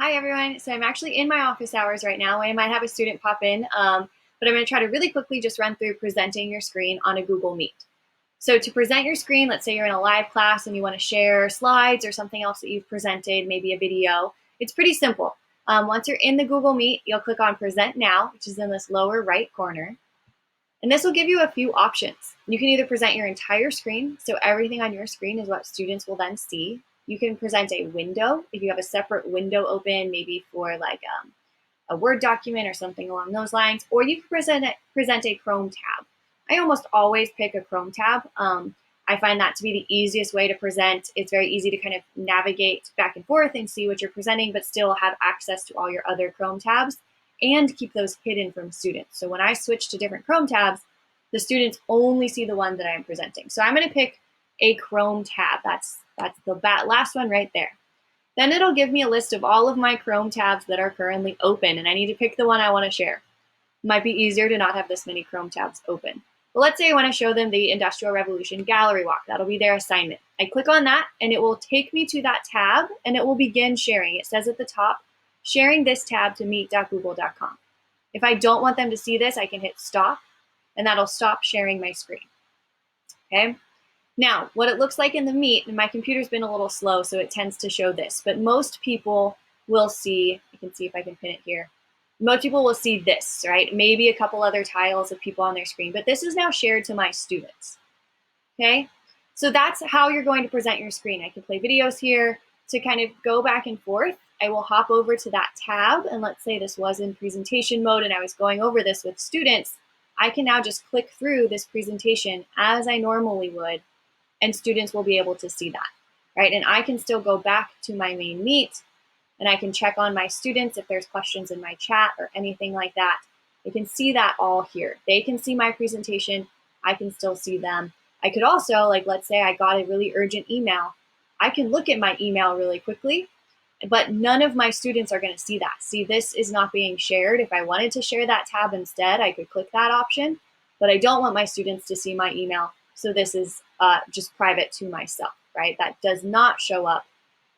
Hi everyone. So I'm actually in my office hours right now. I might have a student pop in, but I'm going to try to really quickly just run through presenting your screen on a Google Meet. So to present your screen, let's say you're in a live class and you want to share slides or something else that you've presented, maybe a video. It's pretty simple. Once you're in the Google Meet, you'll click on Present Now, which is in this lower right corner. And this will give you a few options. You can either present your entire screen, so everything on your screen is what students will then see. You can present a window if you have a separate window open, maybe for like a Word document or something along those lines, or you can present a Chrome tab. I almost always pick a Chrome tab. I find that to be the easiest way to present. It's very easy to kind of navigate back and forth and see what you're presenting, but still have access to all your other Chrome tabs and keep those hidden from students. So when I switch to different Chrome tabs, the students only see the one that I'm presenting. So I'm going to pick a Chrome tab. That's the last one right there. Then it'll give me a list of all of my Chrome tabs that are currently open, and I need to pick the one I want to share. It might be easier to not have this many Chrome tabs open. But let's say I want to show them the Industrial Revolution gallery walk. That'll be their assignment. I click on that, and it will take me to that tab, and it will begin sharing. It says at the top, sharing this tab to meet.google.com. If I don't want them to see this, I can hit stop, and that'll stop sharing my screen. Okay? Now, what it looks like in the Meet, and my computer's been a little slow, so it tends to show this, but most people will see, you can see if I can pin it here, most people will see this, right? Maybe a couple other tiles of people on their screen, but this is now shared to my students, okay? So that's how you're going to present your screen. I can play videos here to kind of go back and forth. I will hop over to that tab, and let's say this was in presentation mode and I was going over this with students. I can now just click through this presentation as I normally would, and students will be able to see that, right? And I can still go back to my main Meet and I can check on my students if there's questions in my chat or anything like that. They can see that all here. They can see my presentation. I can still see them. I could also, like, let's say I got a really urgent email. I can look at my email really quickly, but none of my students are going to see that. See, this is not being shared. If I wanted to share that tab instead, I could click that option, but I don't want my students to see my email. So this is just private to myself, right? That does not show up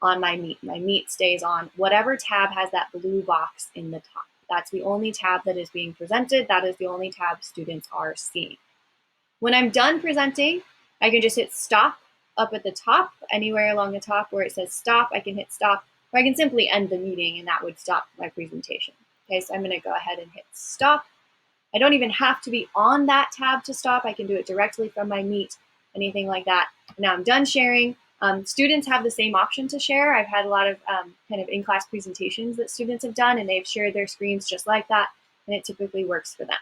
on my Meet. My Meet stays on whatever tab has that blue box in the top. That's the only tab that is being presented. That is the only tab students are seeing. When I'm done presenting, I can just hit stop up at the top, anywhere along the top where it says stop, I can hit stop, or I can simply end the meeting and that would stop my presentation. Okay, so I'm gonna go ahead and hit stop. I don't even have to be on that tab to stop. I can do it directly from my Meet, anything like that. Now I'm done sharing. Students have the same option to share. I've had a lot of kind of in-class presentations that students have done, and they've shared their screens just like that, and it typically works for them.